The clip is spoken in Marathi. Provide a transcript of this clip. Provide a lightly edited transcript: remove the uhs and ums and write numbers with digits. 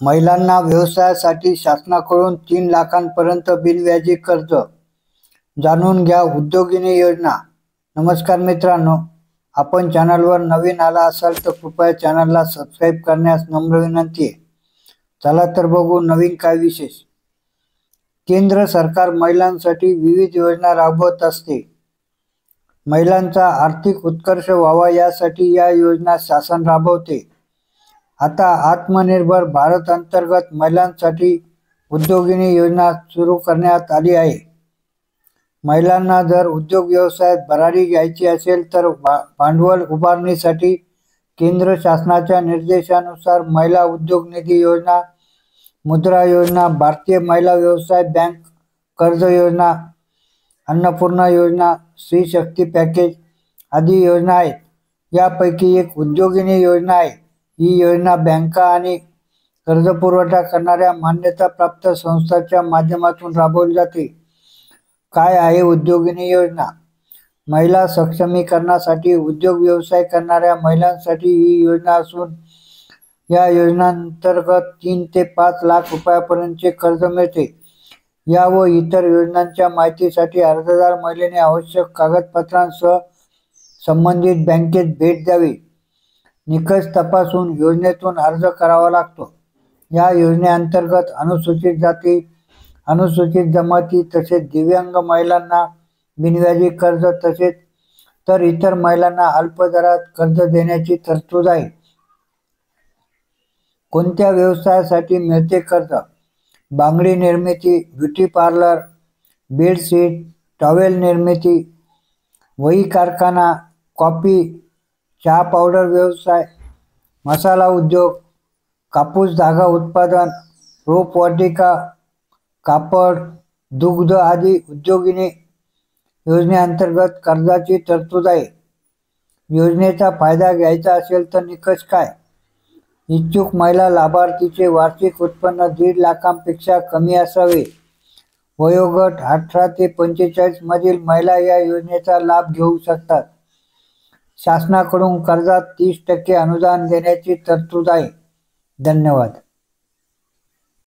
महिलांना व्यवसायासाठी शासनाकडून 3 लाखांपर्यंत बिनव्याजी कर्ज। जाणून घ्या उद्योगिनी योजना। नमस्कार मित्रांनो, आपण चॅनलवर नवीन आला असाल तर कृपया चॅनलला सबस्क्राइब करण्यास नम्र विनंती आहे। चला तर बघू नवीन काय विशेष। केंद्र सरकार महिलांसाठी विविध योजना राबवत असते। महिलांचा आर्थिक उत्कर्ष व्हावा यासाठी या योजना शासन राबवते। आता आत्मनिर्भर भारत अंतर्गत महिलांसाठी उद्योगिनी योजना सुरू करण्यात आली आहे। महिलांना जर उद्योग व्यवसायात भरारी घ्यायची असेल तर भांडवल उभारणीसाठी केंद्र शासनाच्या निर्देशानुसार महिला उद्योग निधी योजना, मुद्रा योजना, भारतीय महिला व्यवसाय बँक कर्ज योजना, अन्नपूर्णा योजना, स्त्री शक्ती पॅकेज आदी योजना आहेत। यापैकी एक उद्योगिनी योजना आहे। ही योजना बँका आणि कर्जपुरवठा करणाऱ्या मान्यताप्राप्त संस्थांच्या माध्यमातून राबवली जाते। काय आहे उद्योगिनी योजना? महिला सक्षमीकरणासाठी उद्योग व्यवसाय करणाऱ्या महिलांसाठी ही योजना असून या योजनांतर्गत 3 ते 5 लाख रुपयांपर्यंतचे कर्ज मिळते। या व इतर योजनांच्या माहितीसाठी अर्जदार महिलेने आवश्यक कागदपत्रांसह संबंधित बँकेत भेट द्यावी। निकष तपासून योजनेतून अर्ज करावा लागतो। या योजनेअंतर्गत अनुसूचित जाती, अनुसूचित जमाती तसेच दिव्यांग महिलांना बिनव्याजी कर्ज तसेच तर इतर महिलांना अल्प दरात कर्ज देण्याची तरतूद आहे। कोणत्या व्यवसायासाठी मिळते कर्ज? बांगडी निर्मिती, ब्युटी पार्लर, बेडशीट, टॉवेल निर्मिती, वही कारखाना, कॉफी, चहा पावडर व्यवसाय, मसाला उद्योग, कापूस धागा उत्पादन, रोपवाटिका, कापड, दुग्ध आदी उद्योगिनी योजनेअंतर्गत कर्जाची तरतूद आहे। योजनेचा फायदा घ्यायचा असेल तर निकष काय? इच्छुक महिला लाभार्थीचे वार्षिक उत्पन्न 1.5 लाखांपेक्षा कमी असावे। वयोगट 18 ते 45 मधील महिला या योजनेचा लाभ घेऊ शकतात। शासनाकडून कर्जात 30% अनुदान देण्याची तरतूद आहे। धन्यवाद।